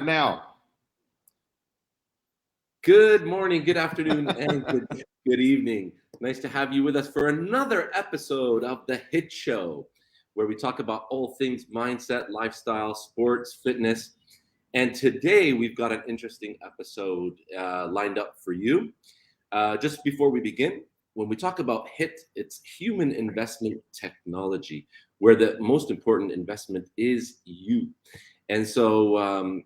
now. Good morning, good afternoon, and good evening. Nice to have you with us for another episode of the Hit Show, where we talk about all things mindset, lifestyle, sports, fitness. And today we've got an interesting episode lined up for you. Just before we begin, when we talk about HIT, it's human investment technology, where the most important investment is you. And so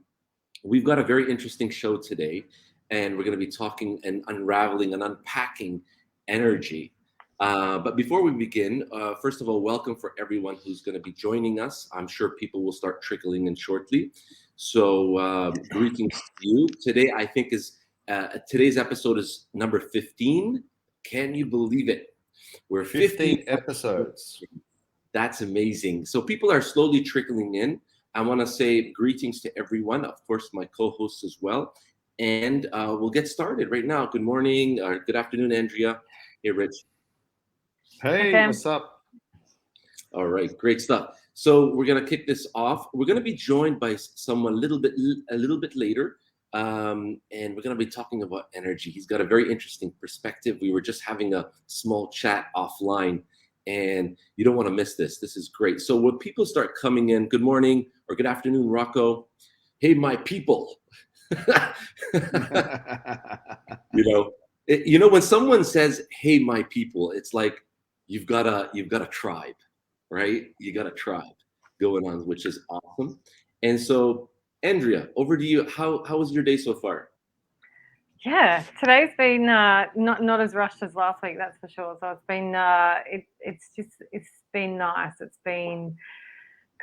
we've got a very interesting show today, and we're going to be talking and unraveling and unpacking energy. But before we begin, first of all, welcome for everyone who's going to be joining us. I'm sure people will start trickling in shortly. So greetings to you. Today, I think today's episode is number 15. Can you believe it? We're 15 episodes. That's amazing. So people are slowly trickling in. I want to say greetings to everyone, of course, my co-hosts as well. And we'll get started right now. Good morning, or good afternoon, Andrea. Hey, Rich. Hey, Okay. what's up? All right, great stuff. So we're gonna kick this off. We're gonna be joined by someone a little bit later, and we're gonna be talking about energy. He's got a very interesting perspective. We were just having a small chat offline, and you don't want to miss this. This is great. So when people start coming in, good morning or good afternoon, Rocco. Hey, my people. When someone says, "Hey, my people," it's like you've got a tribe, right? You got a tribe going on, which is awesome. And so, Andrea, over to you. How was your day so far? Yeah, today's been not as rushed as last week, that's for sure. So it's been it's been nice. It's been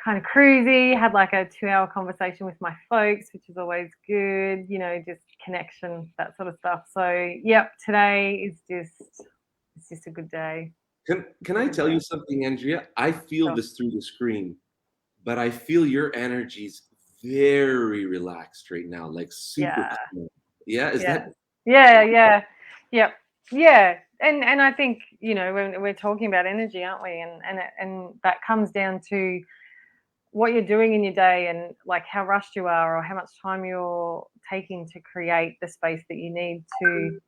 kind of cruisy. Had like a 2-hour conversation with my folks, which is always good. Just connection, that sort of stuff. So yep, today is just a good day. Can I tell you something, Andrea? I feel Sure. this through the screen, but I feel your energy's very relaxed right now, like super Yeah. calm. Yeah, is Yeah. that Yeah. Yep. Yeah. And I think, when we're talking about energy, aren't we? And that comes down to what you're doing in your day and like how rushed you are or how much time you're taking to create the space that you need to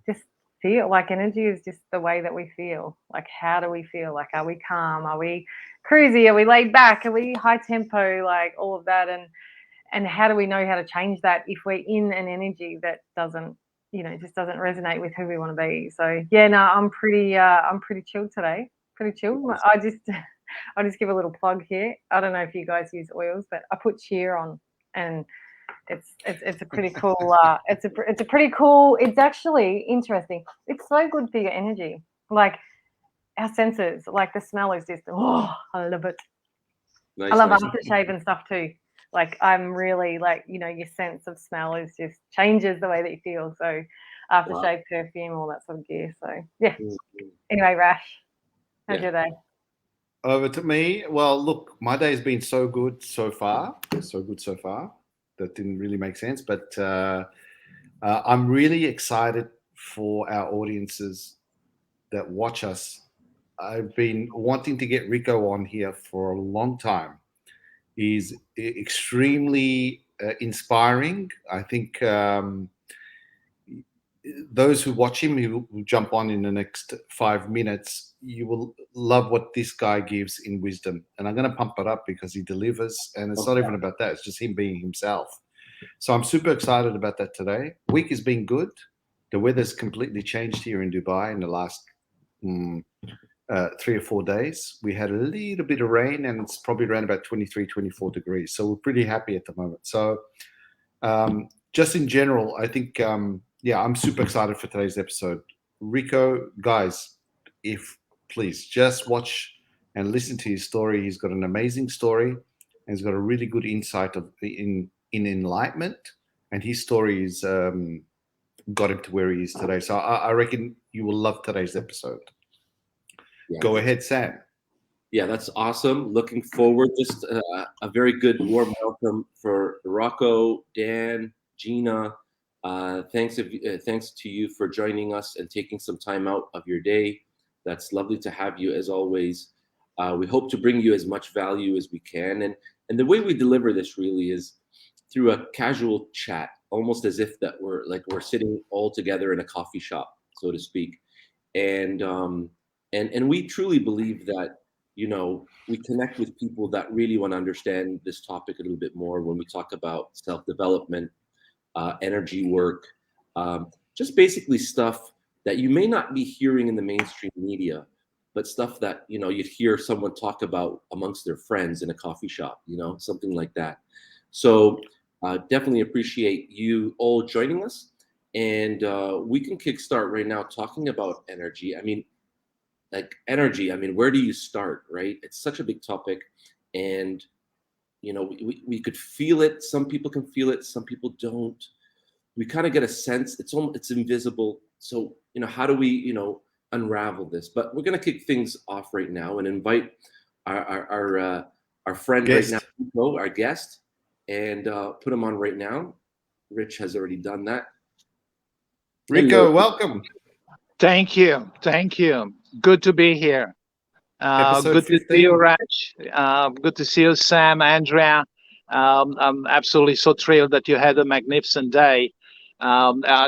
just feel. Like energy is just the way that we feel. Like, how do we feel? Like, are we calm? Are we cruisy? Are we laid back? Are we high tempo? Like all of that. And how do we know how to change that if we're in an energy that doesn't, just doesn't resonate with who we want to be? So yeah, no, I'm pretty chilled today. Pretty chilled. I'll just give a little plug here. I don't know if you guys use oils, but I put cheer on, and it's a pretty cool. It's a pretty cool. It's actually interesting. It's so good for your energy. Like our senses, like the smell is just I love it. I nice, love nice? aftershave and stuff too. Like I'm really like, your sense of smell is just changes the way that you feel. So Wow. aftershave, perfume, all that sort of gear. So yeah. Mhm. Anyway, Rash, how's Yeah. your day? Over to me. Well, look, my day's been so good so far. So good so far. That didn't really make sense, but I'm really excited for our audiences that watch us. I've been wanting to get Rico on here for a long time. He's extremely inspiring. I think those who watch him, who will jump on in the next 5 minutes, you will love what this guy gives in wisdom. And I'm going to pump it up because he delivers. And it's not even about that. It's just him being himself. So I'm super excited about that today. Week has been good. The weather's completely changed here in Dubai in the last 3 or 4 days. We had a little bit of rain and it's probably around about 23, 24 degrees. So we're pretty happy at the moment. So just in general, I think, I'm super excited for today's episode. Rico, guys, if please just watch and listen to his story. He's got an amazing story and he's got a really good insight in enlightenment. And his story is got him to where he is today. So I reckon you will love today's episode. Yeah. Go ahead, Sam. Yeah, that's awesome. Looking forward. Just a very good warm welcome for Rocco, Dan, Gina. Thanks to you for joining us and taking some time out of your day. That's lovely to have you as always. We hope to bring you as much value as we can, and the way we deliver this really is through a casual chat, almost as if that we're sitting all together in a coffee shop, so to speak. And we truly believe that, you know, we connect with people that really want to understand this topic a little bit more when we talk about self-development, energy work, just basically stuff that you may not be hearing in the mainstream media, but stuff that, you know, you'd hear someone talk about amongst their friends in a coffee shop, you know, something like that. So definitely appreciate you all joining us. And we can kickstart right now talking about energy. I mean, like energy, I mean, where do you start, right? It's such a big topic. And, you know, we could feel it. Some people can feel it, some people don't. We kind of get a sense it's invisible. So, you know, how do we, you know, unravel this? But we're going to kick things off right now and invite our friend Guest. right now, Rico, our guest, and put him on right now. Rich has already done that. Rico, Hello. welcome. Thank you. Thank you. Good to be here. Episode Good to see 15. you, Raj. Good to see you, Sam, Andrea. I'm absolutely so thrilled that you had a magnificent day.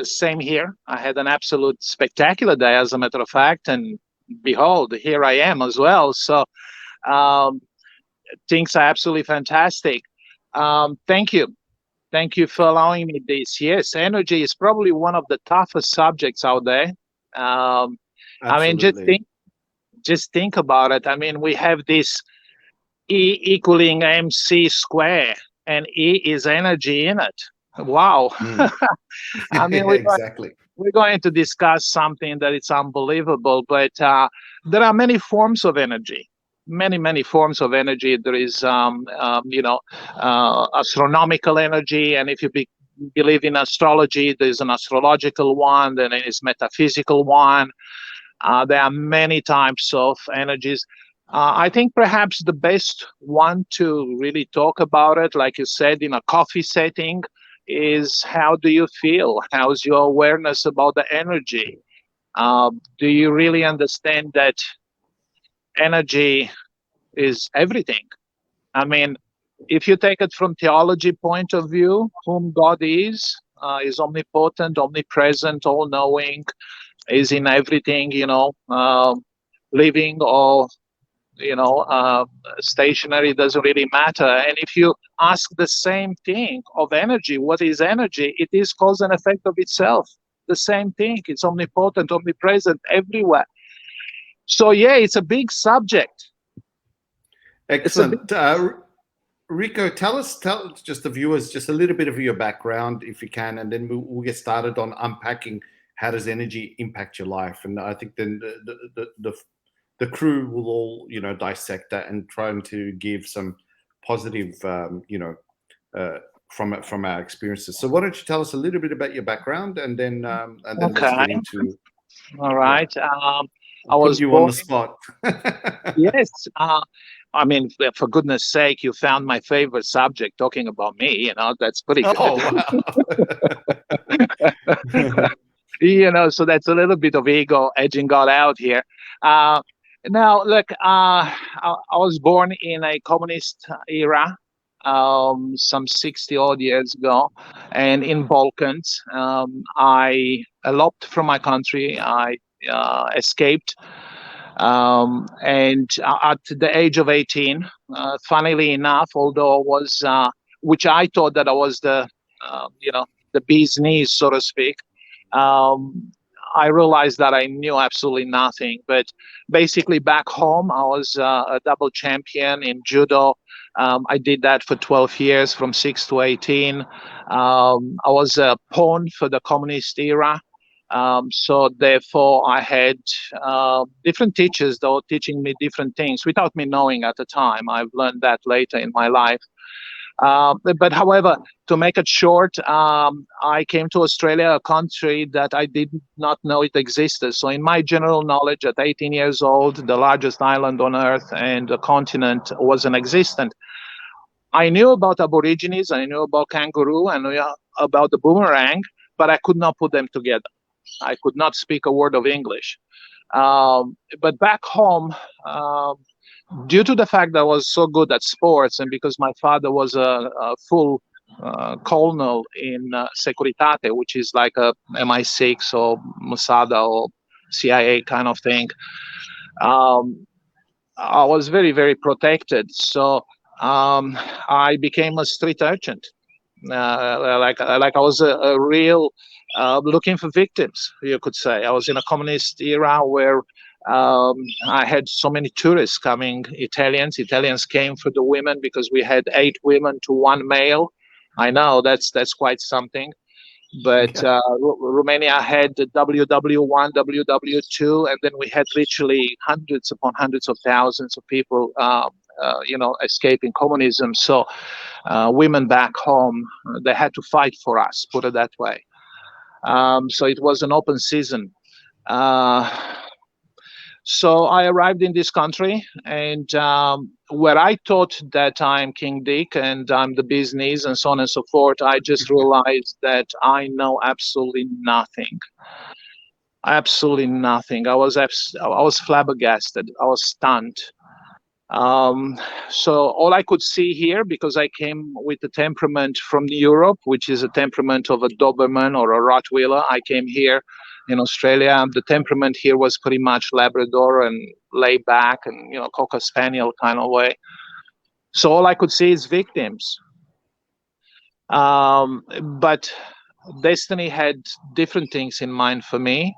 Same here. I had an absolute spectacular day, as a matter of fact. And behold, here I am as well. So um, things are absolutely fantastic. Thank you. Thank you for allowing me this. Yes, energy is probably one of the toughest subjects out there. I mean, Absolutely. just think about it. I mean, we have this E equaling mc square, and E is energy in it. Wow. Mm. I mean, Exactly. we're going to discuss something that is unbelievable, but there are many forms of energy. Many forms of energy. There is, astronomical energy, and if you believe in astrology, there's an astrological one, then there is metaphysical one. There are many types of energies. I think perhaps the best one to really talk about it, like you said, in a coffee setting, is how do you feel? How's your awareness about the energy? Do you really understand that energy is everything? I mean, if you take it from theology point of view, whom God is omnipotent, omnipresent, all-knowing, is in everything, living or stationary, doesn't really matter. And if you ask the same thing of energy, what is energy? It is cause and effect of itself. The same thing. It's omnipotent, omnipresent, everywhere. So yeah, it's a big subject. Excellent. Rico, tell just the viewers just a little bit of your background, if you can, and then we'll get started on unpacking how does energy impact your life. And I think then the crew will all, you know, dissect that and trying to give some positive, from our experiences. So why don't you tell us a little bit about your background, and then let's get into. All right. I was put you born on the spot. Yes. I mean, for goodness sake, you found my favorite subject talking about me. You know, that's pretty good. Oh, wow. So that's a little bit of ego edging God out here. Now, look, I was born in a communist era, some 60 odd years ago, and in Balkans. I eloped from my country. I escaped. And at the age of 18, funnily enough, although I was, which I thought that I was the bee's knees, so to speak, I realized that I knew absolutely nothing. But basically, back home, I was a double champion in judo. I did that for 12 years, from 6 to 18. I was a pawn for the communist era. So therefore, I had different teachers, though, teaching me different things without me knowing at the time. I've learned that later in my life. But however, to make it short, I came to Australia, a country that I did not know it existed. So in my general knowledge, at 18 years old, the largest island on Earth and the continent wasn't existent. I knew about Aborigines, I knew about kangaroo, I knew about the boomerang, but I could not put them together. I could not speak a word of English. But back home, due to the fact that I was so good at sports, and because my father was a full colonel in Securitate, which is like a MI6 or Mossad or CIA kind of thing. I was very, very protected. So I became a street urchin. Like I was a real looking for victims, you could say. I was in a communist era where I had so many tourists coming, Italians. Italians came for the women because we had 8 women to 1 male. I know that's quite something. But Romania had the WW1, WW2, and then we had literally hundreds upon hundreds of thousands of people, escaping communism. So women back home, they had to fight for us, put it that way. So it was an open season. So I arrived in this country, and where I thought that I'm King Dick and I'm the business and so on and so forth, I just realized that I know absolutely nothing. Absolutely nothing. I was flabbergasted. I was stunned. So all I could see here, because I came with a temperament from Europe, which is a temperament of a Doberman or a Rottweiler. I came here in Australia. The temperament here was pretty much Labrador and laid back and, Cocker Spaniel kind of way. So all I could see is victims. But destiny had different things in mind for me.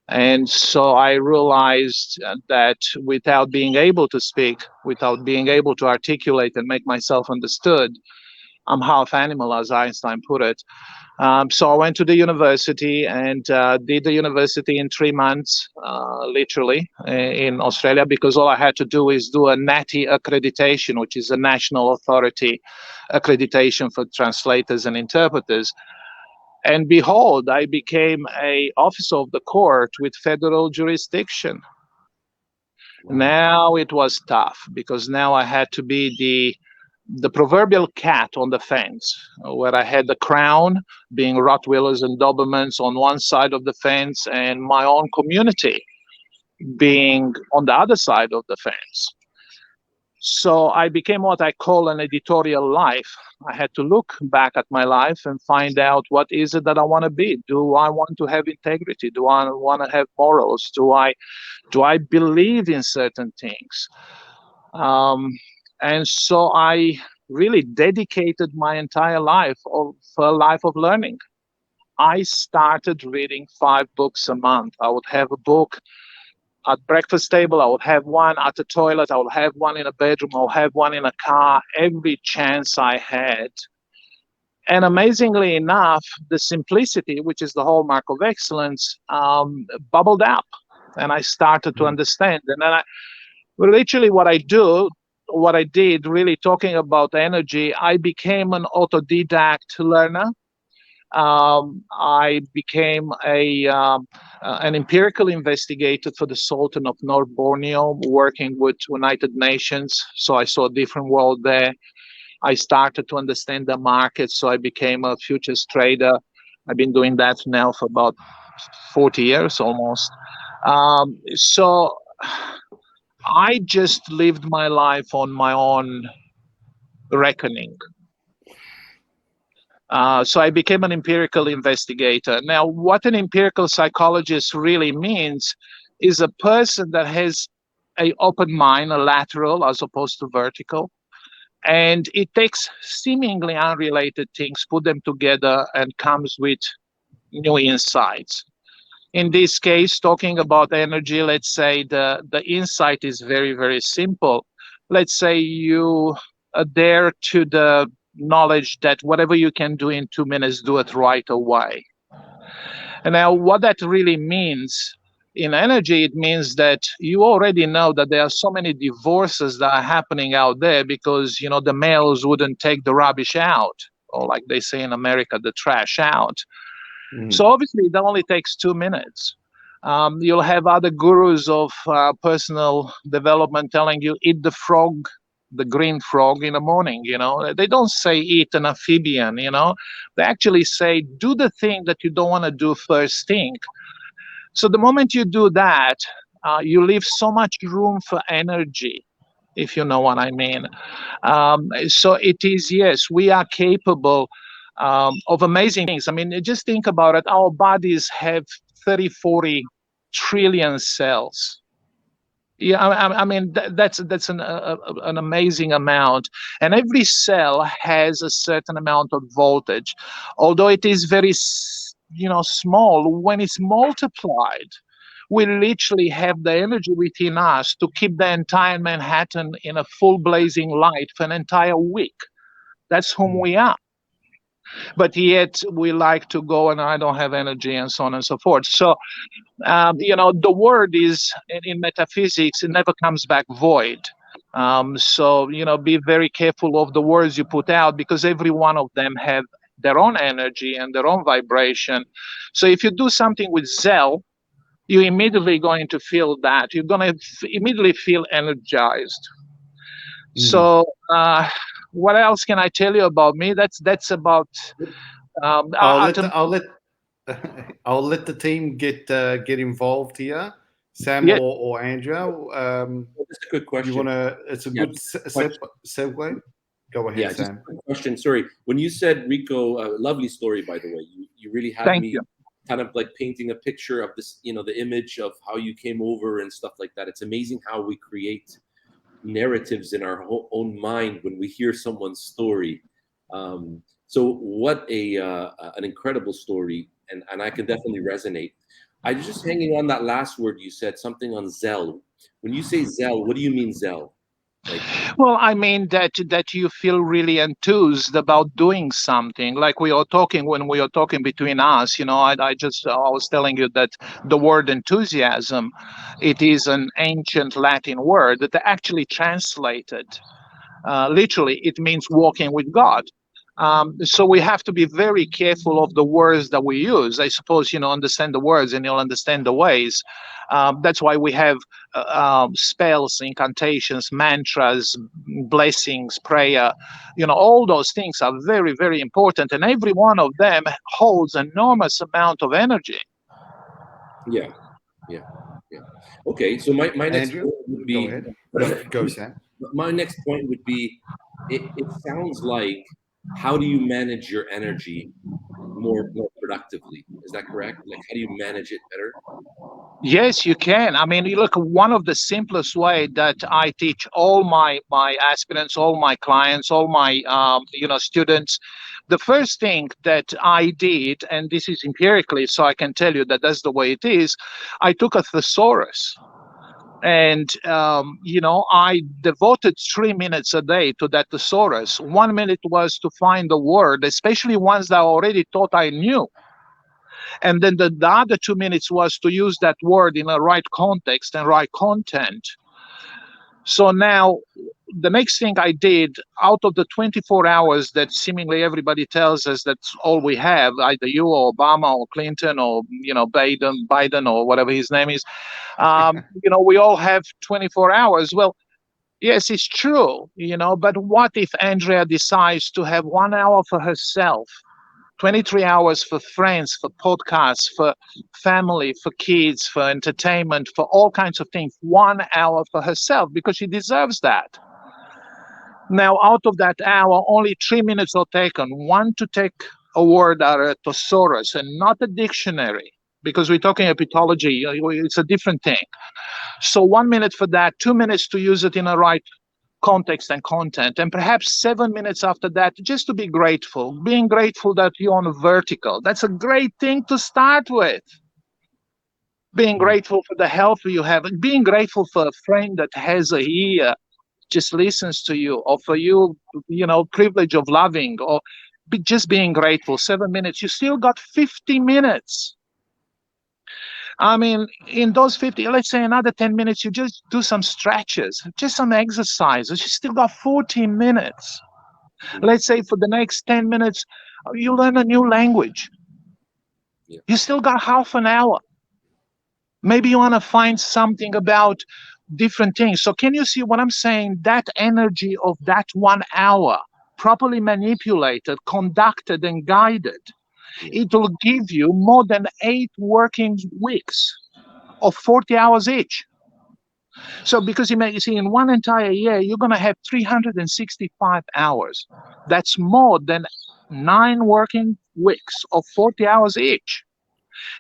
And so I realized that without being able to speak, without being able to articulate and make myself understood, I'm half animal, as Einstein put it. So I went to the university and did the university in 3 months, literally, in Australia, because all I had to do is do a NATI accreditation, which is a national authority accreditation for translators and interpreters. And behold, I became an officer of the court with federal jurisdiction. Wow. Now it was tough, because now I had to be the proverbial cat on the fence, where I had the crown, being Rottweilers and Dobermans on one side of the fence, and my own community being on the other side of the fence. So I became what I call an editorial life. I had to look back at my life and find out, what is it that I want to be? Do I want to have integrity? Do I want to have morals? Do I believe in certain things? And so I really dedicated my entire life for a life of learning. I started reading 5 books a month. I would have a book at breakfast table, I would have one at the toilet, I would have one in a bedroom, I would have one in a car, every chance I had. And amazingly enough, the simplicity, which is the hallmark of excellence, bubbled up. And I started to understand. And then literally what I did, really talking about energy, I became an autodidact learner. I became an empirical investigator for the Sultan of North Borneo, working with United Nations. So I saw a different world there. I started to understand the market, so I became a futures trader. I've been doing that now for about 40 years almost. So I just lived my life on my own reckoning. So I became an empirical investigator. Now, what an empirical psychologist really means is a person that has an open mind, a lateral as opposed to vertical. And it takes seemingly unrelated things, put them together, and comes with new insights. In this case, talking about energy, let's say the insight is very, very simple. Let's say you adhere to the knowledge that whatever you can do in 2 minutes, do it right away. And now what that really means in energy, it means that you already know that there are so many divorces that are happening out there because, the males wouldn't take the rubbish out, or like they say in America, the trash out. So obviously that only takes 2 minutes. You'll have other gurus of personal development telling you, eat the frog, the green frog in the morning. They don't say eat an amphibian. They actually say do the thing that you don't want to do first thing. So the moment you do that, you leave so much room for energy if you know what I mean. So it is, yes, we are capable of amazing things. I mean, just think about it. Our bodies have 30, 40 trillion cells. Yeah, I mean that's an amazing amount, and every cell has a certain amount of voltage, although it is very small. When it's multiplied, we literally have the energy within us to keep the entire Manhattan in a full blazing light for an entire week. That's whom we are. But yet we like to go and I don't have energy and so on and so forth. So the word is in metaphysics, it never comes back void. So be very careful of the words you put out, because every one of them have their own energy and their own vibration. So if you do something with zeal, you're immediately going to feel that. You're going to immediately feel energized. So what else can I tell you about me? That's about. I'll let the team get involved here. Sam Yeah. or Andrea. That's a good question. You want to? It's a good segue. Go ahead, Yeah, Sam. just a quick question. Sorry, when you said Rico, lovely story by the way. You really had Thank me you. kind of like painting a picture of this, the image of how you came over and stuff like that. It's amazing how we create narratives in our own mind when we hear someone's story. So what an incredible story, and I can definitely resonate. I was just hanging on that last word you said, something on Zell. When you say Zell, what do you mean Zell? Well, I mean that you feel really enthused about doing something. Like we are talking when we are talking between us. I was telling you that the word enthusiasm, it is an ancient Latin word that actually translated. Literally, it means walking with God. So we have to be very careful of the words that we use. I suppose, understand the words and you'll understand the ways. That's why we have spells, incantations, mantras, blessings, prayer. All those things are very, very important. And every one of them holds enormous amount of energy. Yeah. Okay, so my next Andrew, point would be, go ahead. Go, Sam. My next point would be, it sounds like, how do you manage your energy more productively? Is that correct? Like, how do you manage it better? Yes, you can. I mean, you look, one of the simplest way that I teach all my aspirants, all my clients, all my students. The first thing that I did, and this is empirically, so I can tell you that that's the way it is. I took a thesaurus, and I devoted 3 minutes a day to that thesaurus. 1 minute was to find the word, especially ones that I already thought I knew. And then the other 2 minutes was to use that word in a right context and right content. So now the next thing I did, out of the 24 hours that seemingly everybody tells us that's all we have, either you or Obama or Clinton or Biden or whatever his name is, we all have 24 hours. Well, yes, it's true, but what if Andrea decides to have 1 hour for herself? 23 hours for friends, for podcasts, for family, for kids, for entertainment, for all kinds of things. 1 hour for herself, because she deserves that. Now, out of that hour, only 3 minutes are taken. One to take a word out of a thesaurus and not a dictionary, because we're talking epitology. It's a different thing. So 1 minute for that, 2 minutes to use it in a right context and content, and perhaps 7 minutes after that just to be grateful, being grateful that you're on a vertical. That's a great thing to start with. Being grateful for the health you have, and being grateful for a friend that has a ear, just listens to you, or for you, privilege of loving, or just being grateful. 7 minutes, you still got 50 minutes. I mean, in those 50, let's say another 10 minutes, you just do some stretches, just some exercises. You still got 40 minutes. Let's say for the next 10 minutes, you learn a new language. Yeah. You still got half an hour. Maybe you want to find something about different things. So can you see what I'm saying? That energy of that 1 hour, properly manipulated, conducted, and guided, it will give you more than 8 working weeks of 40 hours each. So because you see, in one entire year, you're going to have 365 hours. That's more than 9 working weeks of 40 hours each.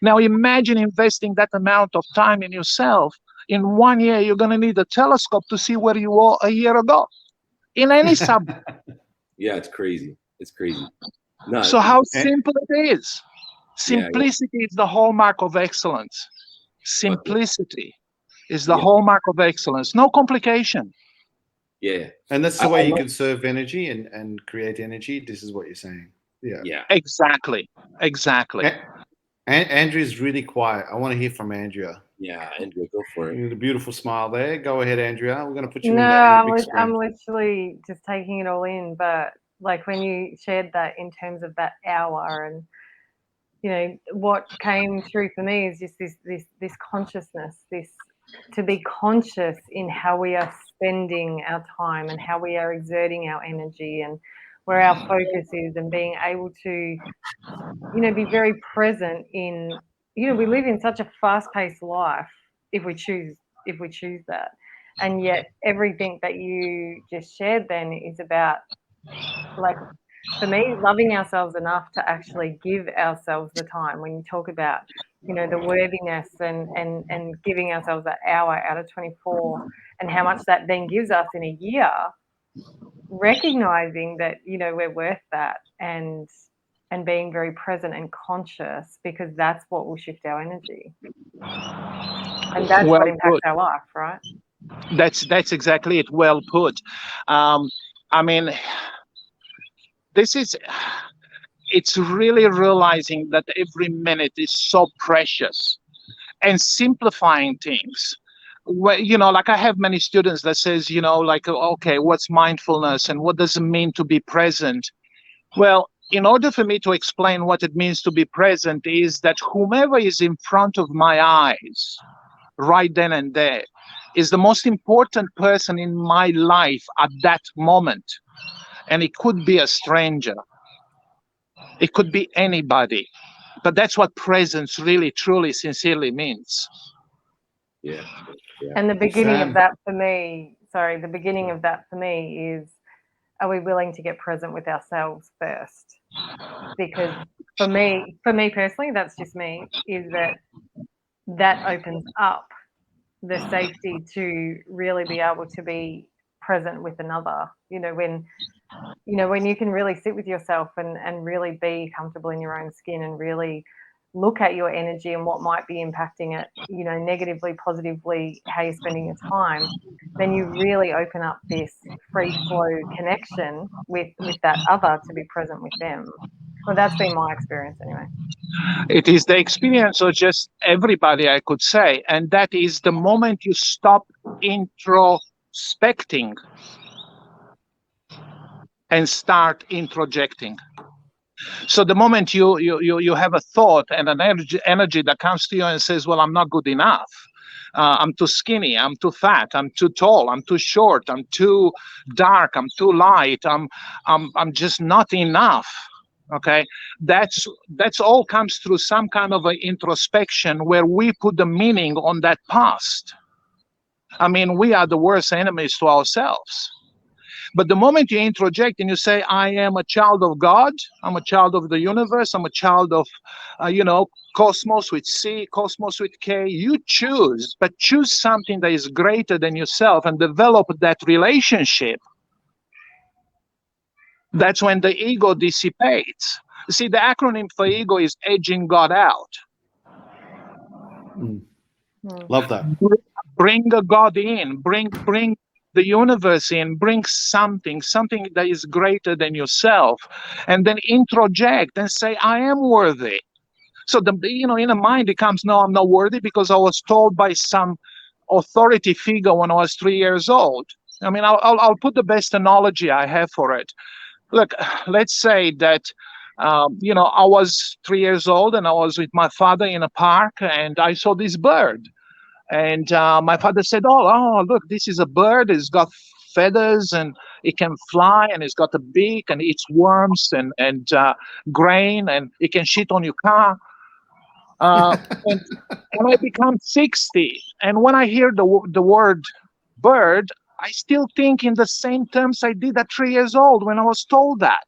Now imagine investing that amount of time in yourself. In 1 year, you're going to need a telescope to see where you were a year ago in any subject. Yeah, it's crazy. It's crazy. No, So how And- simple it is. Simplicity is the hallmark of excellence. Simplicity is the Yeah. hallmark of excellence. No complication. Yeah. And that's the I way you love- conserve energy and create energy. This is what you're saying. Yeah. Yeah. Exactly. And Andrea's really quiet. I want to hear from Andrea. Yeah, Andrea, go for it. You got a beautiful smile there. Go ahead, Andrea. We're going to put you No, in the big screen. I'm literally just taking it all in. But like when you shared that in terms of that hour, and you know what came through for me is just this consciousness, this to be conscious in how we are spending our time and how we are exerting our energy and where our focus is, and being able to be very present in, we live in such a fast-paced life if we choose that. And yet everything that you just shared then is about, like, for me, loving ourselves enough to actually give ourselves the time. When you talk about, the worthiness and giving ourselves that hour out of 24, and how much that then gives us in a year, recognizing that, we're worth that, and being very present and conscious, because that's what will shift our energy. And that's Well what impacts put. our life, right? That's exactly it. Well put. I mean, it's really realizing that every minute is so precious, and simplifying things. Well, like I have many students that says, like, okay, what's mindfulness and what does it mean to be present? Well, in order for me to explain what it means to be present, is that whomever is in front of my eyes right then and there is the most important person in my life at that moment. And it could be a stranger, it could be anybody, but that's what presence really, truly, sincerely means. Yeah. And the beginning Sam. of that for me, is, are we willing to get present with ourselves first? Because for me personally, that's just me, is that opens up the safety to really be able to be present with another. When you can really sit with yourself and really be comfortable in your own skin, and really look at your energy and what might be impacting it, negatively, positively, how you're spending your time, then you really open up this free flow connection with that other, to be present with them. Well, that's been my experience anyway. It is the experience of just everybody, I could say. And that is the moment you stop introspecting and start introjecting. So the moment you have a thought and an energy that comes to you and says, well, I'm not good enough, I'm too skinny, I'm too fat, I'm too tall, I'm too short, I'm too dark, I'm too light, I'm just not enough. Okay, that's all comes through some kind of an introspection, where we put the meaning on that past. I mean, we are the worst enemies to ourselves. But the moment you introject and you say, I am a child of God, I'm a child of the universe, I'm a child of, cosmos with C, cosmos with K, you choose, but choose something that is greater than yourself and develop that relationship. That's when the ego dissipates. See, the acronym for ego is edging God out. Love that. Bring a God in, bring the universe in, bring something that is greater than yourself, and then introject and say, I am worthy. So in the mind it comes, no, I'm not worthy because I was told by some authority figure when I was 3 years old. I mean, I'll put the best analogy I have for it. Look, let's say that I was 3 years old and I was with my father in a park and I saw this bird. And my father said, oh, look, this is a bird. It's got feathers and it can fly and it's got a beak and eats worms and grain and it can shit on your car. And when I become 60, and when I hear the word bird, I still think in the same terms I did at 3 years old when I was told that,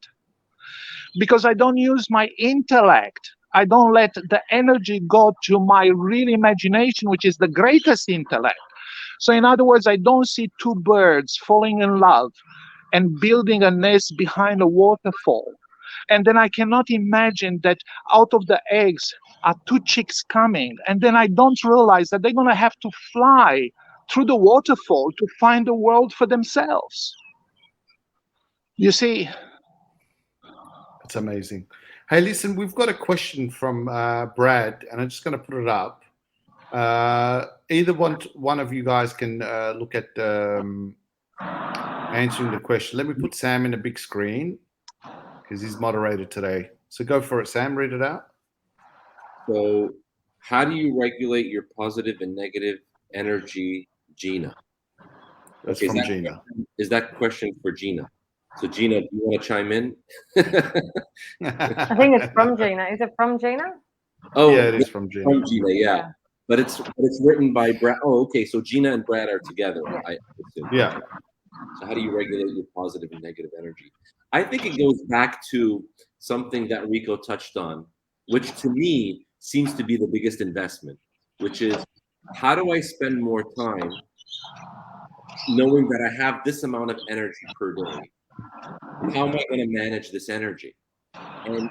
because I don't use my intellect. I don't let the energy go to my real imagination, which is the greatest intellect. So, in other words, I don't see two birds falling in love and building a nest behind a waterfall. And then I cannot imagine that out of the eggs are two chicks coming. And then I don't realize that they're going to have to fly through the waterfall to find the world for themselves. You see? It's amazing. Hey, listen, we've got a question from Brad, and I'm just going to put it up. Either one of you guys can look at answering the question. Let me put Sam in a big screen because he's moderator today. So go for it, Sam. Read it out. So, how do you regulate your positive and negative energy, Gina? That's Okay, from Gina. Is that question for Gina? So, Gina, do you want to chime in? I think it's from Gina. Is it from Gina? Oh, yeah, it is from Gina. From Gina, yeah. But it's written by Brad. Oh, okay. So Gina and Brad are together. I assume. Yeah. So how do you regulate your positive and negative energy? I think it goes back to something that Rico touched on, which to me seems to be the biggest investment, which is how do I spend more time knowing that I have this amount of energy per day? How am I going to manage this energy? And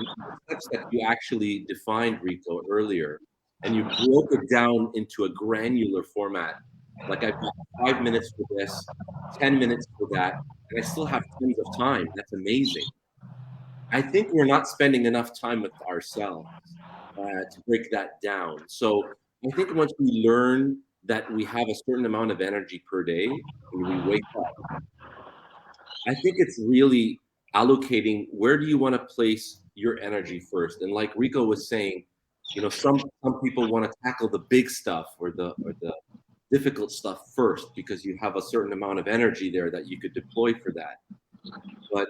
the steps that you actually defined, Rico, earlier, and you broke it down into a granular format. Like I've got 5 minutes for this, 10 minutes for that, and I still have tons of time. That's amazing. I think we're not spending enough time with ourselves to break that down. So I think once we learn that we have a certain amount of energy per day when we wake up, I think it's really allocating where do you want to place your energy first. And like Rico was saying, you know, some people want to tackle the big stuff or the difficult stuff first because you have a certain amount of energy there that you could deploy for that. But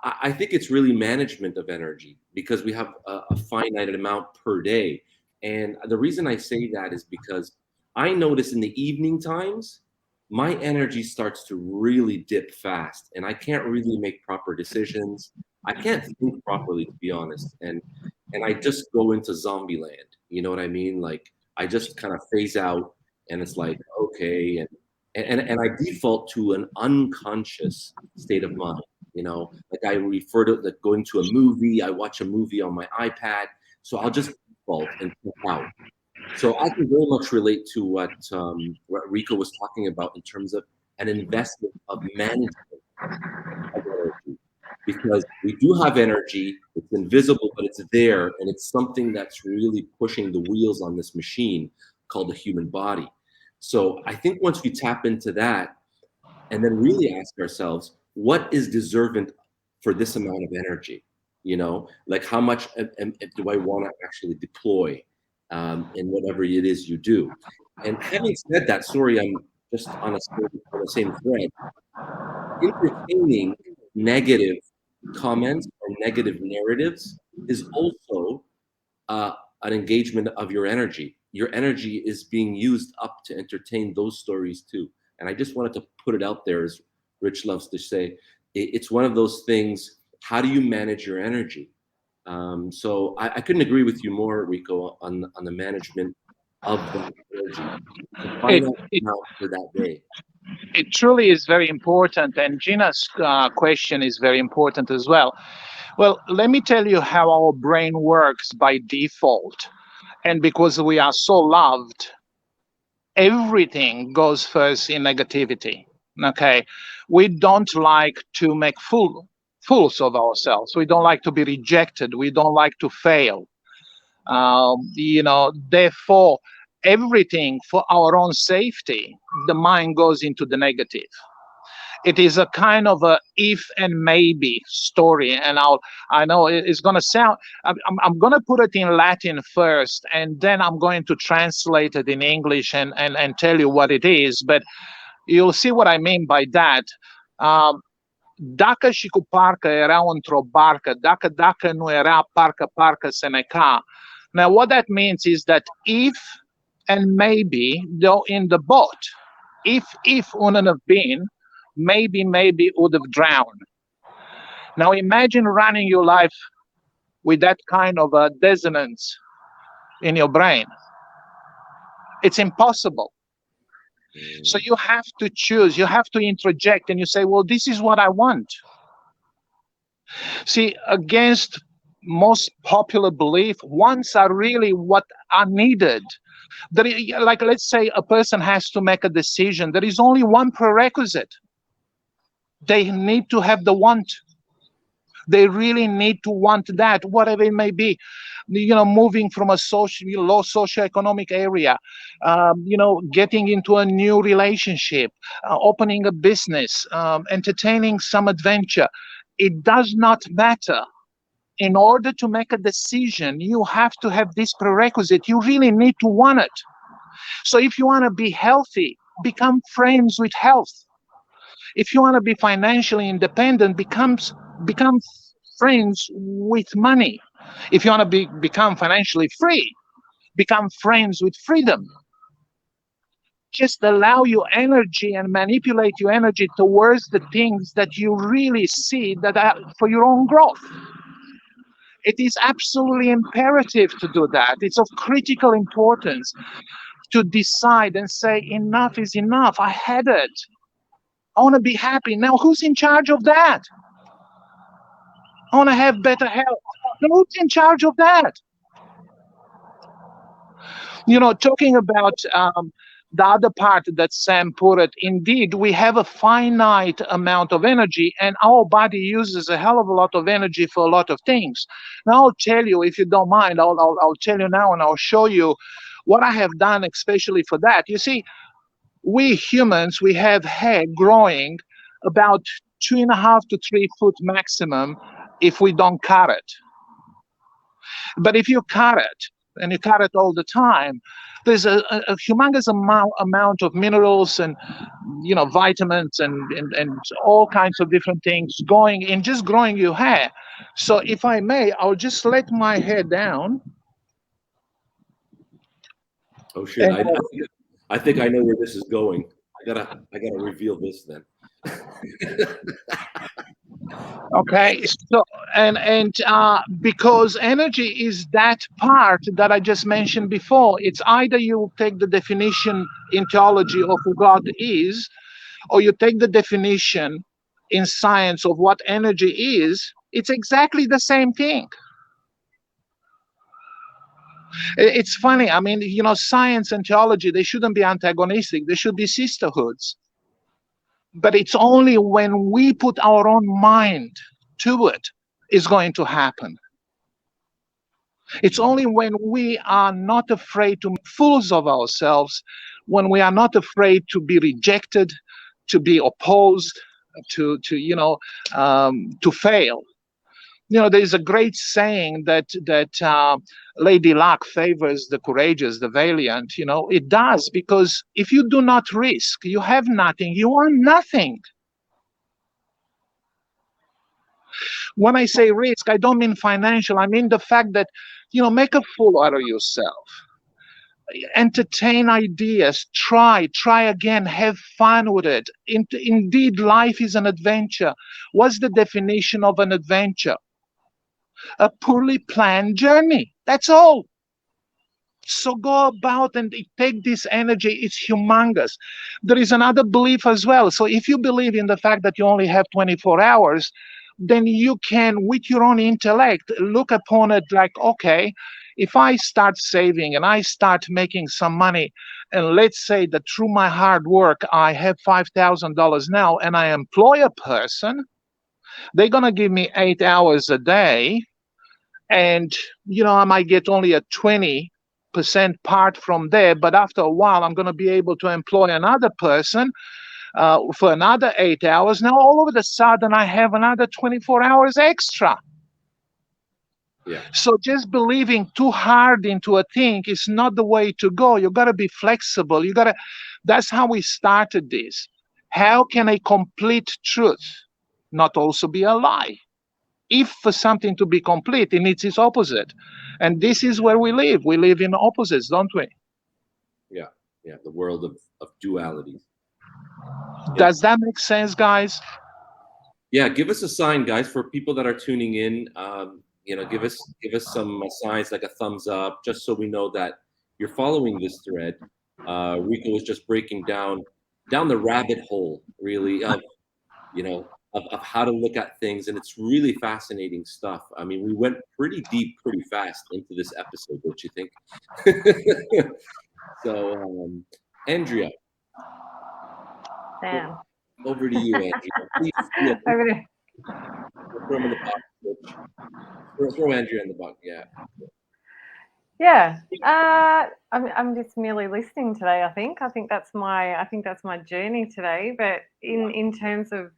I think it's really management of energy because we have a finite amount per day. And the reason I say that is because I notice in the evening times, my energy starts to really dip fast and I can't really make proper decisions. I can't think properly, to be honest. And I just go into zombie land. You know what I mean? Like I just kind of phase out and it's like, okay. And I default to an unconscious state of mind. You know, like I refer to like going to a movie, I watch a movie on my iPad. So I'll just default and check out. So I can very much relate to what Rico was talking about in terms of an investment of management of energy. Because we do have energy, it's invisible, but it's there, and it's something that's really pushing the wheels on this machine called the human body. So I think once we tap into that and then really ask ourselves, what is deserving for this amount of energy? You know, like how much do I want to actually deploy in whatever it is you do? And having said that, sorry, I'm just on the same thread. Entertaining negative comments or negative narratives is also an engagement of your energy. Your energy is being used up to entertain those stories too. And I just wanted to put it out there, as Rich loves to say, it's one of those things. How do you manage your energy? So I couldn't agree with you more, Rico, on the management of that energy. Find out for that day. It truly is very important, and Gina's question is very important as well. Well, let me tell you how our brain works by default. And because we are so loved, everything goes first in negativity. Okay. We don't like to make fools of ourselves. We don't like to be rejected. We don't like to fail. Therefore, everything for our own safety, the mind goes into the negative. It is a kind of a if and maybe story, and I know it's going to sound, I'm going to put it in Latin first, and then I'm going to translate it in English and tell you what it is, but you'll see what I mean by that. Dacă și cu parcă erau într-o barcă, dacă nu era parcă se neca, Now, what that means is that if and maybe, though in the boat, if wouldn't have been, maybe would have drowned. Now, imagine running your life with that kind of a dissonance in your brain. It's impossible. So you have to choose, you have to interject, and you say, well, this is what I want. See, against most popular belief, wants are really what are needed. Like, let's say a person has to make a decision. There is only one prerequisite. They need to have the want. They really need to want that, whatever it may be. Moving from a low socioeconomic area, getting into a new relationship, opening a business, entertaining some adventure. It does not matter. In order to make a decision, you have to have this prerequisite. You really need to want it. So if you want to be healthy, become friends with health. If you want to be financially independent, become friends with money. If you want to become financially free, become friends with freedom. Just allow your energy and manipulate your energy towards the things that you really see that are for your own growth. It is absolutely imperative to do that. It's of critical importance to decide and say, enough is enough. I had it. I want to be happy. Now, who's in charge of that? I want to have better health. Now, who's in charge of that? Talking about the other part that Sam put it, indeed, we have a finite amount of energy, and our body uses a hell of a lot of energy for a lot of things. Now, I'll tell you, if you don't mind, I'll tell you now, and I'll show you what I have done especially for that. You see, we humans, we have hair growing about 2.5 to 3 foot maximum if we don't cut it. But if you cut it, and you cut it all the time, there's a humongous amount of minerals and vitamins and all kinds of different things going in just growing your hair. So if I may, I'll just let my hair down. Oh shit! I think I know where this is going. I gotta reveal this then. Okay, so and because energy is that part that I just mentioned before. It's either you take the definition in theology of who God is, or you take the definition in science of what energy is. It's exactly the same thing. It's funny. I mean, science and theology, they shouldn't be antagonistic. They should be sisterhoods. But it's only when we put our own mind to it is going to happen. It's only when we are not afraid to make fools of ourselves, when we are not afraid to be rejected, to be opposed, to fail. There's a great saying that Lady Luck favors the courageous, the valiant. It does, because if you do not risk, you have nothing. You are nothing. When I say risk, I don't mean financial. I mean the fact that, make a fool out of yourself. Entertain ideas. Try again. Have fun with it. Indeed, life is an adventure. What's the definition of an adventure? A poorly planned journey. That's all. So go about and take this energy. It's humongous. There is another belief as well. So if you believe in the fact that you only have 24 hours, then you can, with your own intellect, look upon it like, okay, if I start saving and I start making some money, and let's say that through my hard work, I have $5,000 now, and I employ a person, they're going to give me 8 hours a day. And, I might get only a 20% part from there. But after a while, I'm going to be able to employ another person for another 8 hours. Now, all of a sudden, I have another 24 hours extra. Yeah. So just believing too hard into a thing is not the way to go. You got to be flexible. That's how we started this. How can a complete truth not also be a lie? if for something to be complete, it needs its opposite. And this is where we live. We live in opposites, don't we? Yeah, the world of dualities. Does that make sense, guys? Yeah, give us a sign, guys, for people that are tuning in. Give us some signs, like a thumbs up, just so we know that you're following this thread. Rico was just breaking down the rabbit hole, really, of how to look at things, and it's really fascinating stuff. I mean, we went pretty deep, pretty fast into this episode, don't you think? So, Andrea, Damn. over to you, Andrea. Please, yeah, Over to- throw him in the box. Coach. Throw Andrea in the box. Yeah. Yeah. I'm just merely listening today. I think that's my journey today. But in terms of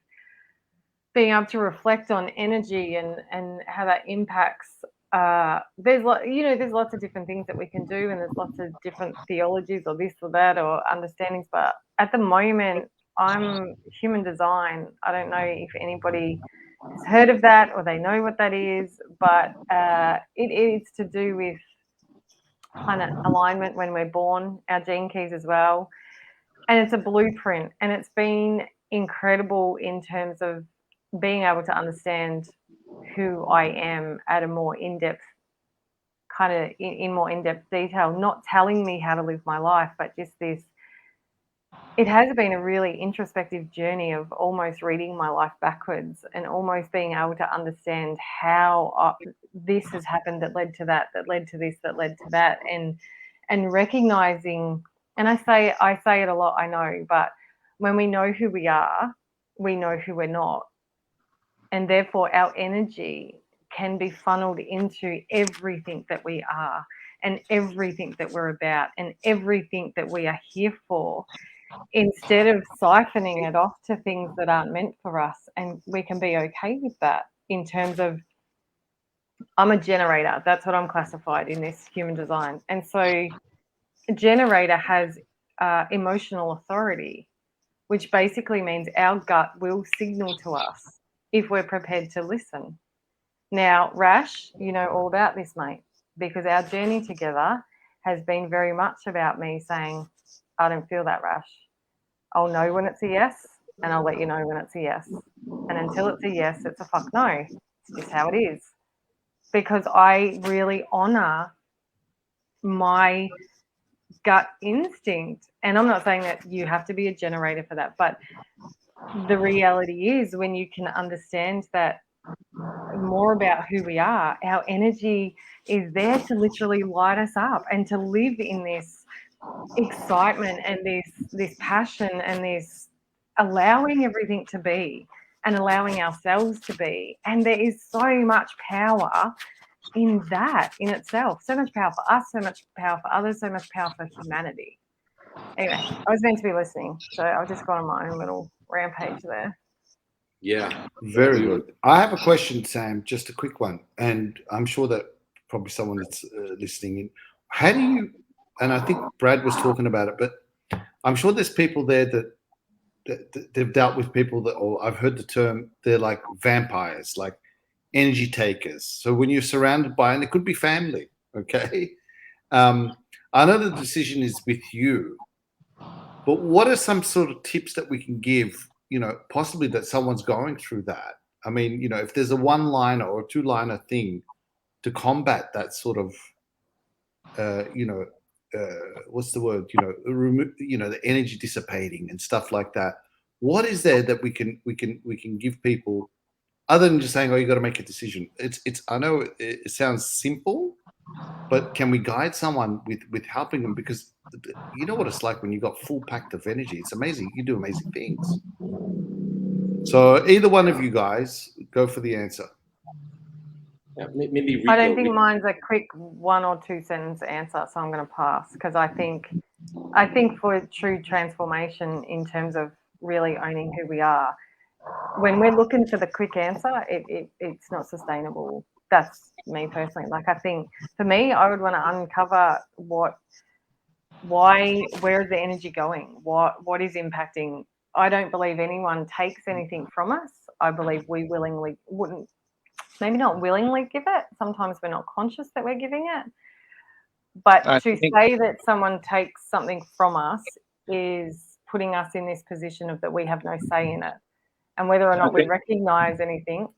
being able to reflect on energy and how that impacts, there's lots of different things that we can do, and there's lots of different theologies or this or that or understandings. But at the moment, I'm human design. I don't know if anybody has heard of that or they know what that is, but it is to do with planet alignment when we're born, our gene keys as well. And it's a blueprint, and it's been incredible in terms of being able to understand who I am at a more in-depth kind of in more in-depth detail, not telling me how to live my life, but just this. It has been a really introspective journey of almost reading my life backwards and almost being able to understand how this has happened that led to that led to this, that led to that, and recognizing. And I say it a lot, I know, but when we know who we are, we know who we're not. And therefore our energy can be funneled into everything that we are and everything that we're about and everything that we are here for, instead of siphoning it off to things that aren't meant for us. And we can be okay with that in terms of, I'm a generator. That's what I'm classified in this human design. And so a generator has emotional authority, which basically means our gut will signal to us if we're prepared to listen. Now, Rash, you know all about this, mate, because our journey together has been very much about me saying, I don't feel that, Rash. I'll know when it's a yes, and I'll let you know when it's a yes. And until it's a yes, it's a fuck no. It's just how it is. Because I really honor my gut instinct. And I'm not saying that you have to be a generator for that, but the reality is, when you can understand that more about who we are, our energy is there to literally light us up and to live in this excitement and this passion and this allowing everything to be and allowing ourselves to be. And there is so much power in that in itself. So much power for us, so much power for others, so much power for humanity. Anyway, I was meant to be listening, so I've just gone on my own little rampage there. Yeah. Very good. I have a question, Sam, just a quick one. And I'm sure that probably someone that's listening in. How do you, and I think Brad was talking about it, but I'm sure there's people there that they've dealt with people that, or I've heard the term, they're like vampires, like energy takers. So when you're surrounded by, and it could be family, okay? I know the decision is with you, but what are some sort of tips that we can give, possibly that someone's going through that? I mean, if there's a one-liner or a two-liner thing to combat that sort of, what's the word? The energy dissipating and stuff like that. What is there that we can give people, other than just saying, "Oh, you got to make a decision"? It's. I know it sounds simple, but can we guide someone with helping them? Because you know what it's like when you got full packed of energy. It's amazing. You do amazing things. So either one of you guys, go for the answer. Yeah, maybe Rico. I don't think mine's a quick 1 or 2 sentence answer, so I'm going to pass, because I think for true transformation in terms of really owning who we are, when we're looking for the quick answer, it's not sustainable. That's me personally. Like, I think for me, I would want to uncover where is the energy going? What is impacting? I don't believe anyone takes anything from us. I believe we willingly wouldn't. maybe not willingly give it. Sometimes we're not conscious that we're giving it. But to say that someone takes something from us is putting us in this position of that we have no say in it. And whether or not we recognize anything,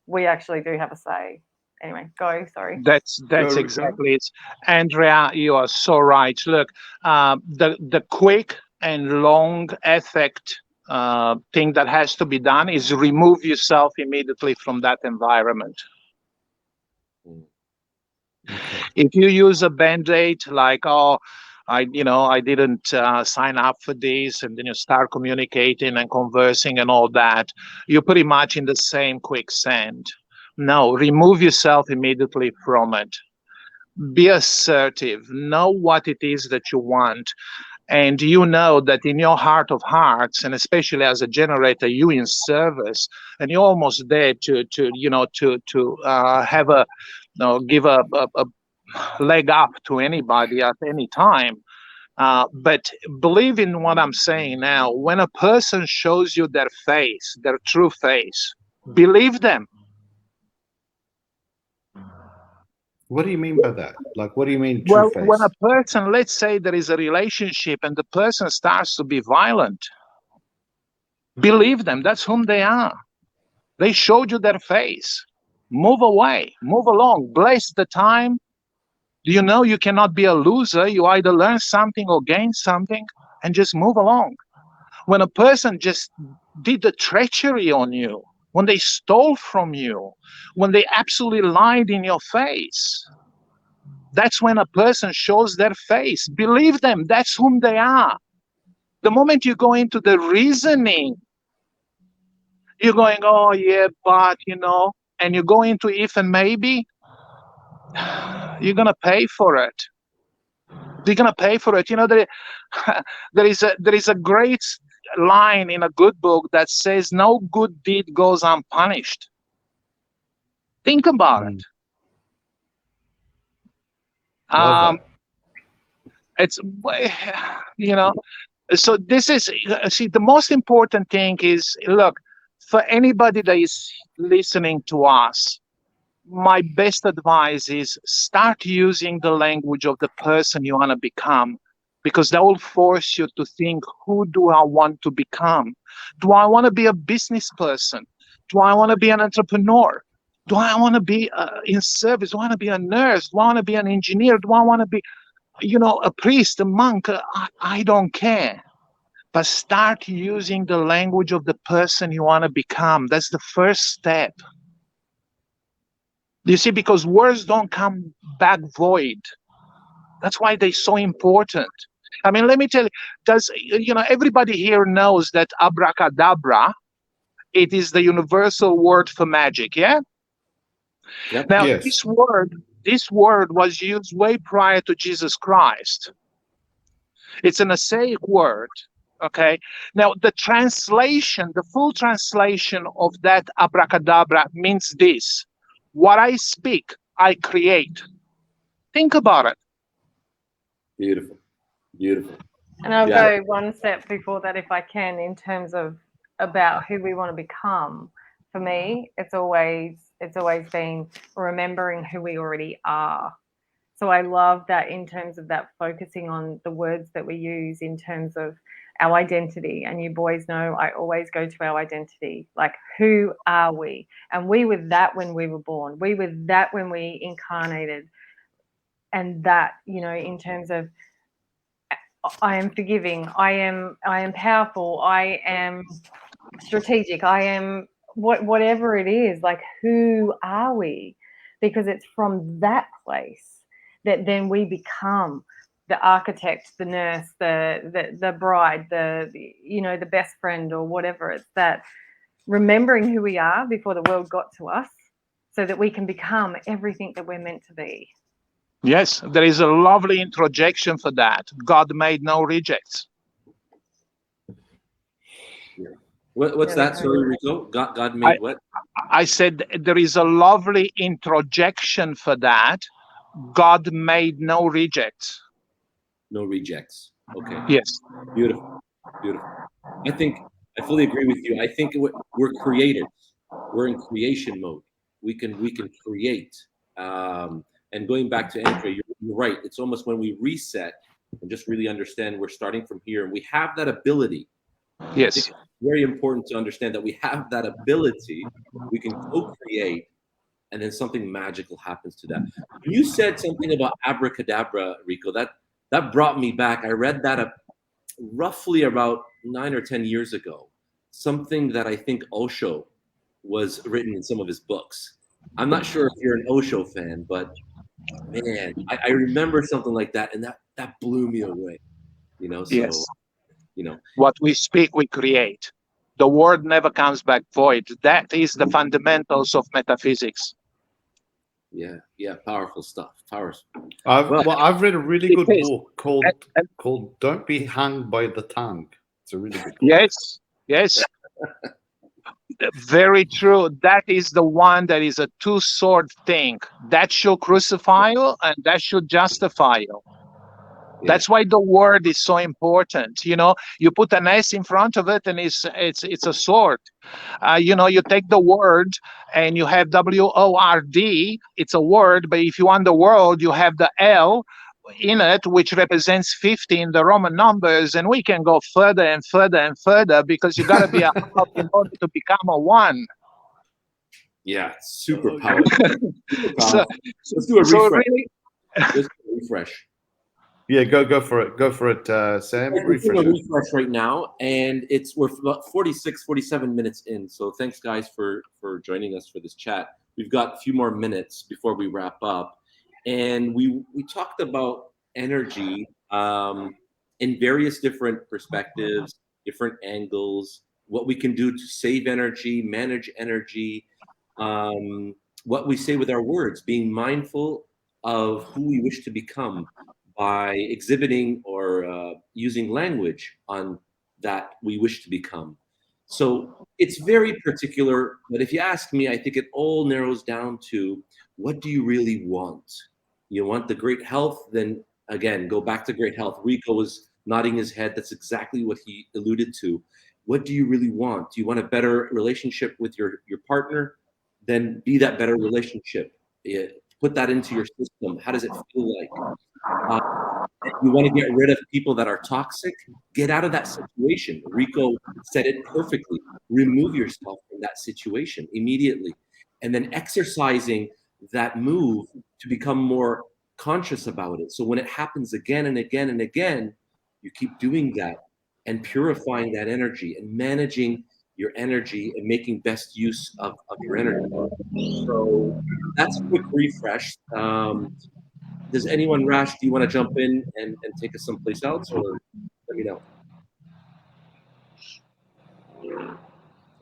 we actually do have a say. Anyway, go. Sorry. That's exactly it. Andrea, you are so right. Look, the quick and long effect thing that has to be done is remove yourself immediately from that environment. If you use a Band-Aid like, oh, I didn't sign up for this, and then you start communicating and conversing and all that, you're pretty much in the same quicksand. No, remove yourself immediately from it. Be assertive. Know what it is that you want. And you know that in your heart of hearts, and especially as a generator, you in service, and you're almost there to have give a leg up to anybody at any time. But believe in what I'm saying now. When a person shows you their face, their true face, believe them. What do you mean by that? Like, what do you mean true face? When a person, let's say there is a relationship and the person starts to be violent, believe them. That's whom they are. They showed you their face. Move away, move along, bless the time. You know you cannot be a loser. You either learn something or gain something, and just move along. When a person just did the treachery on you, when they stole from you, when they absolutely lied in your face, that's when a person shows their face. Believe them. That's whom they are. The moment you go into the reasoning, you're going, oh, yeah, but, and you go into if and maybe, you're going to pay for it. You're going to pay for it. There is a great line in a good book that says no good deed goes unpunished. Think about it. It's, so this is, see, the most important thing is, look, for anybody that is listening to us, my best advice is start using the language of the person you want to become, because that will force you to think, who do I want to become? Do I want to be a business person? Do I want to be an entrepreneur? Do I want to be in service? Do I want to be a nurse? Do I want to be an engineer? Do I want to be, a priest, a monk? I don't care. But start using the language of the person you want to become. That's the first step. You see, because words don't come back void. That's why they're so important. I mean, let me tell you, everybody here knows that abracadabra, it is the universal word for magic, yeah? Yep. Now, Yes. this word was used way prior to Jesus Christ. It's an Asaic word, okay? Now, the full translation of that abracadabra means this: what I speak, I create. Think about it. Beautiful. Beautiful. And I'll go one step before that, if I can, in terms of about who we want to become. For me, it's always been remembering who we already are. So I love that in terms of that, focusing on the words that we use in terms of our identity. And you boys know I always go to our identity, like, who are we? And we were that when we were born. We were that when we incarnated. And that, in terms of, I am forgiving, I am powerful, I am strategic, I am whatever it is, like, who are we? Because it's from that place that then we become the architect, the nurse, the bride, the best friend, or whatever. It's that remembering who we are before the world got to us, so that we can become everything that we're meant to be. Yes, there is a lovely introjection for that. God made no rejects. Yeah. What's that? Sorry, Rico. God made what? I said there is a lovely introjection for that. God made no rejects. No rejects. Okay. Yes. Beautiful. Beautiful. I fully agree with you. I think we're creators. We're in creation mode. we can create. And going back to Andrea, you're right. It's almost when we reset and just really understand we're starting from here, and we have that ability. Yes. It's very important to understand that we have that ability. We can co-create, and then something magical happens to that. When you said something about abracadabra, Rico, that brought me back. I read that roughly about 9 or 10 years ago. Something that I think Osho was written in some of his books. I'm not sure if you're an Osho fan, but man, I remember something like that, and that blew me away. So Yes. you What we speak, we create. The word never comes back void. That is the fundamentals of metaphysics. yeah, powerful stuff. Powerful. I've read a really good book And- called "Don't Be Hung by the Tongue." It's a really good book. Yes. Very true. That is the one that is a two-sword thing. That should crucify you and that should justify you. Yeah. That's why the word is so important. You put an S in front of it and it's a sword. You take the word and you have WORD, it's a word, but if you want the world, you have the L in it, which represents 50 in the Roman numbers, and we can go further and further and further because you got to be a half in order to become a one. Yeah, super powerful. So, let's do a refresh. Really, Let's do a refresh. Yeah, go for it, Sam. We're doing a refresh right now, and we're about 47 minutes in. So thanks, guys, for joining us for this chat. We've got a few more minutes before we wrap up, and we talked about energy in various different perspectives, different angles, what we can do to save energy, manage energy, what we say with our words, being mindful of who we wish to become by exhibiting or using language on that we wish to become. So it's very particular, but if you ask me, I think it all narrows down to what do you really want? You want the great health, then again, go back to great health. Rico was nodding his head. That's exactly what he alluded to. What do you really want? Do you want a better relationship with your partner? Then be that better relationship. Put that into your system. How does it feel like? You want to get rid of people that are toxic? Get out of that situation. Rico said it perfectly. Remove yourself from that situation immediately. And then exercising that move to become more conscious about it. So when it happens again and again and again, you keep doing that and purifying that energy and managing your energy and making best use of your energy. So that's a quick refresh. Does anyone, Rash, do you want to jump in and take us someplace else, or let me know?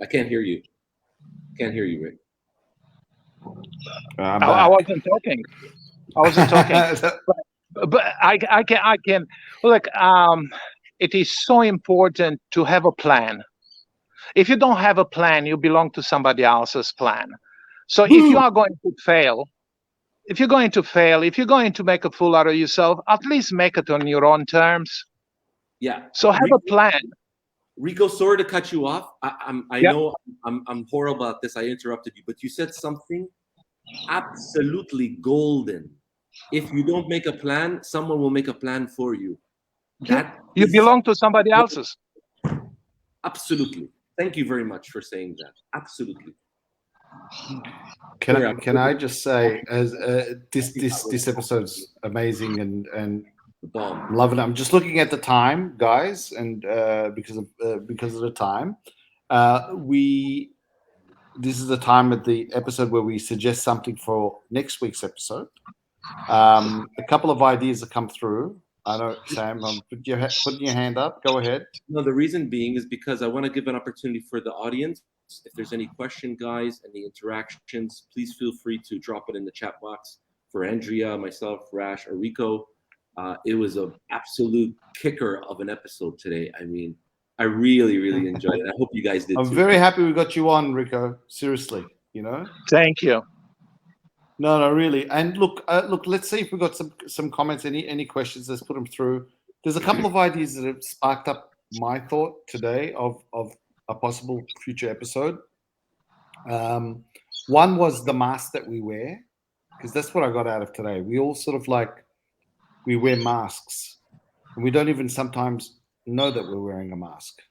I can't hear you. Can't hear you, Rick. I wasn't talking. But I can look. It is so important to have a plan. If you don't have a plan, you belong to somebody else's plan. So if you are going to fail, if you're going to make a fool out of yourself, at least make it on your own terms. Yeah. So have a plan. Rico, sorry to cut you off. I know I'm horrible at this. I interrupted you, but you said something absolutely golden. If you don't make a plan, someone will make a plan for you. You belong to somebody else's. Absolutely. Thank you very much for saying that. Absolutely. Can I just say, as this episode's amazing and I'm loving it. I'm just looking at the time, guys, and because of the time, this is the time of the episode where we suggest something for next week's episode. A couple of ideas have come through. I know, Sam, putting your hand up. Go ahead. No, the reason being is because I want to give an opportunity for the audience. If there's any question, guys, any interactions, please feel free to drop it in the chat box for Andrea, myself, Rash, or Rico. It was an absolute kicker of an episode today. I mean, I really, really enjoyed it. I hope you guys did too. I'm very happy we got you on, Rico. Seriously, Thank you. No, really. And look. Let's see if we got some comments. Any questions? Let's put them through. There's a couple of ideas that have sparked up my thought today of a possible future episode. One was the mask that we wear, because that's what I got out of today. We all sort of like, we wear masks, and we don't even sometimes know that we're wearing a mask.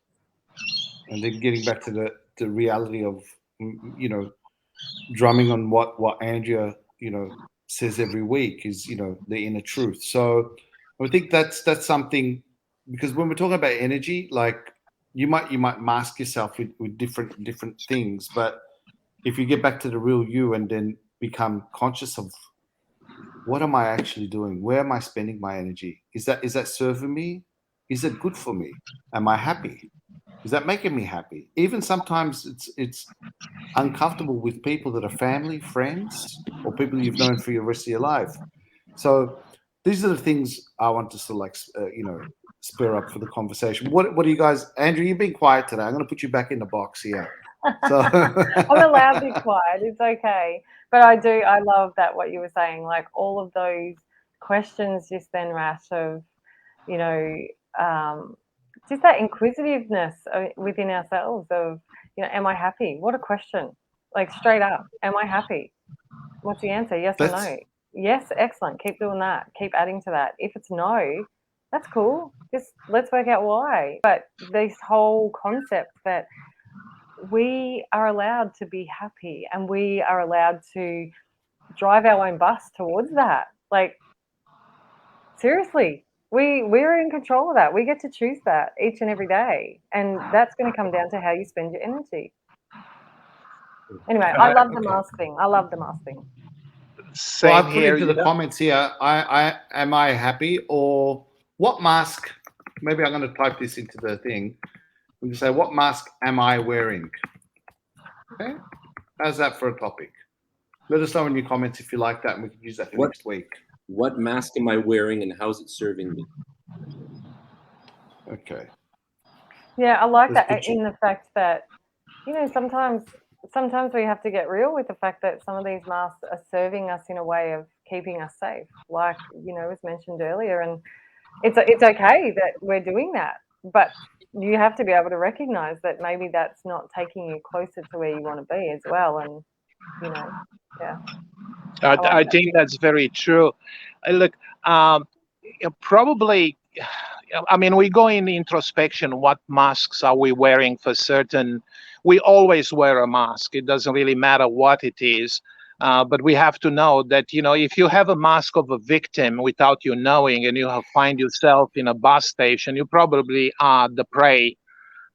And then getting back to the reality of, you know, drumming on what Andrea, you know, says every week is, you know, the inner truth. So I think that's something, because when we're talking about energy, like you might mask yourself with different things, but if you get back to the real you and then become conscious of, what am I actually doing? Where am I spending my energy? Is that serving me? Is it good for me? Am I happy? Is that making me happy? Even sometimes it's uncomfortable with people that are family, friends, or people you've known for the rest of your life. So these are the things I want to sort of like, you know, spur up for the conversation. What do you guys, Andrew? You've been quiet today. I'm going to put you back in the box here. So I'm allowed to be quiet. It's okay. But I love that what you were saying, like all of those questions just then, Rash, of, you know, just that inquisitiveness within ourselves of, you know, am I happy? What a question. Like straight up, am I happy? What's the answer? Yes or no? Yes, excellent. Keep doing that. Keep adding to that. If it's no, that's cool. Just let's work out why. But this whole concept that we are allowed to be happy and we are allowed to drive our own bus towards that. Like, seriously, we're in control of that. We get to choose that each and every day. And that's going to come down to how you spend your energy. Anyway, I love the mask thing. I love the mask thing. Same well, I put here. into the comments here. I am I happy, or what mask? Maybe I'm going to type this into the thing. I'm going to say, what mask am I wearing? Okay, how's that for a topic? Let us know in your comments if you like that, and we can use that for next week. What mask am I wearing, and how's it serving me? Okay. Yeah, I like that in the fact that, you know, sometimes we have to get real with the fact that some of these masks are serving us in a way of keeping us safe, like, you know, was mentioned earlier. And it's okay that we're doing that, but you have to be able to recognize that maybe that's not taking you closer to where you want to be as well. And, you know, yeah. I think that's very true. Look, probably, I mean, we go in introspection. What masks are we wearing for certain? We always wear a mask. It doesn't really matter what it is. But we have to know that, you know, if you have a mask of a victim without you knowing, and you find yourself in a bus station, you probably are the prey,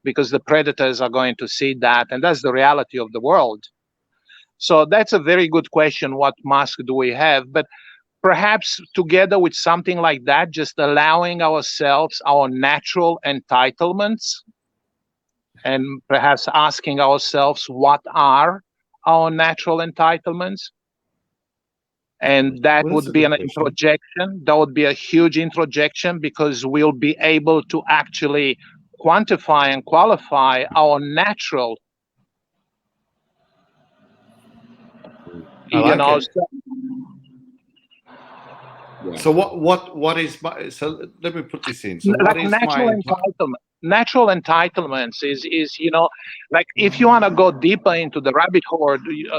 because the predators are going to see that. And that's the reality of the world. So that's a very good question. What mask do we have? But perhaps together with something like that, just allowing ourselves our natural entitlements, and perhaps asking ourselves, what are our natural entitlements? And that would be an introjection. That would be a huge introjection, because we'll be able to actually quantify and qualify our natural. I like it. So what is my, so let me put this in. So what is natural my entitlement? Natural entitlements is, you know, like if you want to go deeper into the rabbit hole, you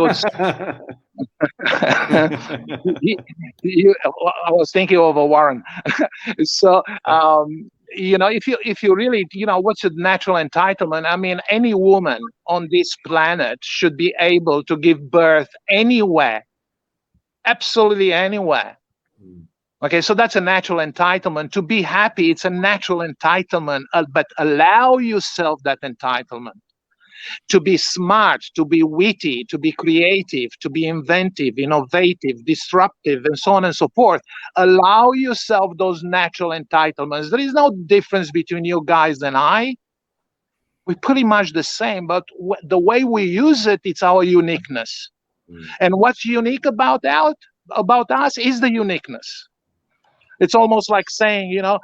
would. I was thinking of a Warren. So you know, if you really, you know, what's a natural entitlement? I mean, any woman on this planet should be able to give birth anywhere, absolutely anywhere. Okay, so that's a natural entitlement. To be happy, it's a natural entitlement, but allow yourself that entitlement. To be smart, to be witty, to be creative, to be inventive, innovative, disruptive, and so on and so forth. Allow yourself those natural entitlements. There is no difference between you guys and I. We're pretty much the same, but the way we use it, it's our uniqueness. And what's unique about us is the uniqueness. It's almost like saying, you know,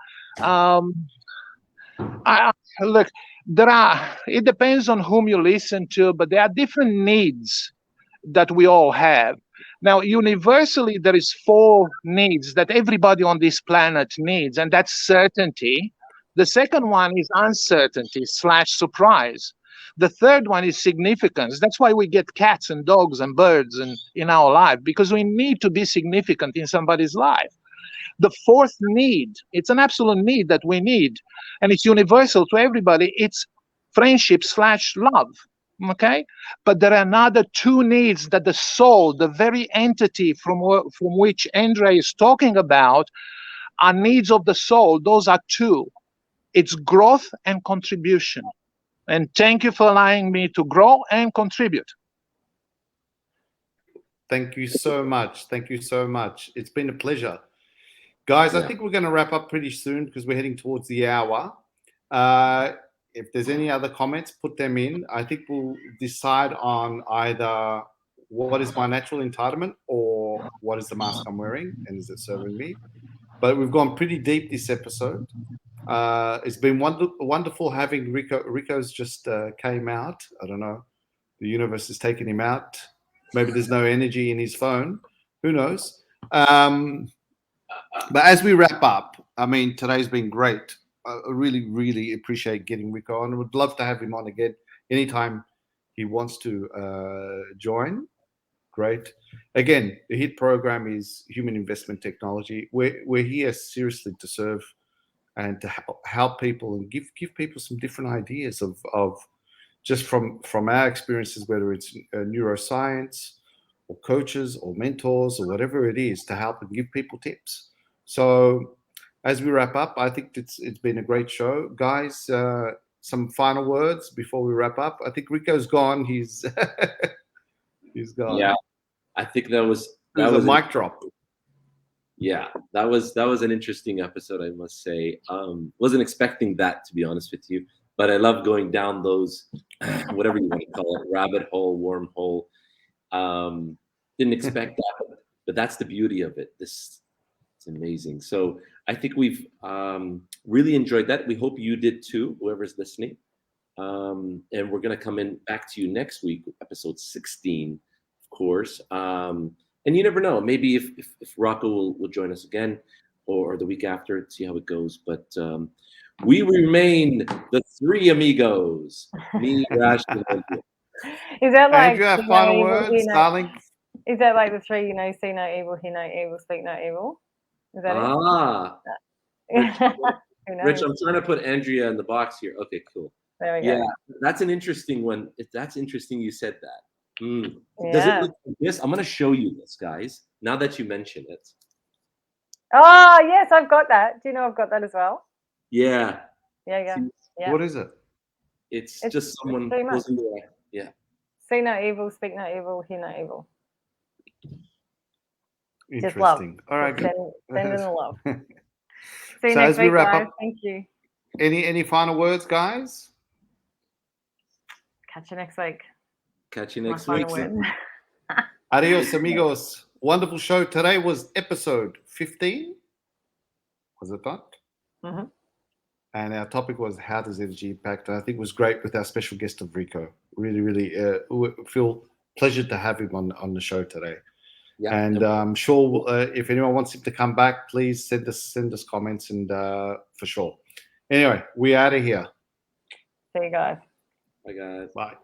look, it depends on whom you listen to, but there are different needs that we all have. Now, universally, there is 4 needs that everybody on this planet needs, and that's certainty. The second one is uncertainty / surprise. The third one is significance. That's why we get cats and dogs and birds in our life, because we need to be significant in somebody's life. The fourth need, it's an absolute need that we need, and it's universal to everybody. It's friendship/love. Okay, but there are another two needs that the soul, the very entity from which Andrea is talking about, are needs of the soul. Those are two. It's growth and contribution. And thank you for allowing me to grow and contribute. Thank you so much. Thank you so much. It's been a pleasure. Guys, I think we're going to wrap up pretty soon because we're heading towards the hour. If there's any other comments, put them in. I think we'll decide on either what is my natural entitlement or what is the mask I'm wearing and is it serving me. But we've gone pretty deep this episode. It's been wonderful having Rico. Rico's just came out. I don't know. The universe has taken him out. Maybe there's no energy in his phone. Who knows? But as we wrap up, I mean, today's been great. I really, really appreciate getting Rico on. I would love to have him on again anytime he wants to join. Great. Again, the HIT program is human investment technology. We're here seriously to serve and to help people and give people some different ideas of just from our experiences, whether it's neuroscience or coaches or mentors or whatever it is, to help and give people tips. So as we wrap up, I think it's been a great show. Guys, some final words before we wrap up. I think Rico's gone. He's he's gone. Yeah, I think that was a mic drop. Yeah, that was an interesting episode, I must say. Wasn't expecting that, to be honest with you, but I love going down those, whatever you want to call it, rabbit hole, wormhole. Didn't expect that, but that's the beauty of it. It's amazing. So I think we've really enjoyed that. We hope you did too, whoever's listening. And we're going to come in back to you next week, episode 16, of course. And you never know. Maybe if Rocco will join us again or the week after, see how it goes. But we remain the three amigos. Me, Rash, and Andrea. Is that like Andrea, final words, darling? Is that like the three, see no evil, hear no evil, speak no evil? Is that it? Rich, I'm trying to put Andrea in the box here. Okay, cool. There we go. Yeah, that's an interesting one. That's interesting you said that. Yeah. Does it look like this? I'm going to show you this, guys, now that you mention it. Oh, yes, I've got that. Do you know I've got that as well? Yeah. Yeah. What is it? It's just someone goes in there. Yeah. See no evil, speak no evil, hear no evil. Interesting. Just love. All right. Send in the love. See you So next as we week, wrap guys. up, Thank you. Any final words, guys? Catch you next week. Catch you My next week. final word. Adios, amigos. Wonderful show. Today was episode 15. Was it not? Mm-hmm. And our topic was how does energy impact? And I think it was great with our special guest of Rico. Really, really feel pleasured to have him on the show today. Yeah, and I'm sure if anyone wants him to come back, please send us comments and for sure. Anyway, we're out of here. See you guys. Bye, guys. Bye.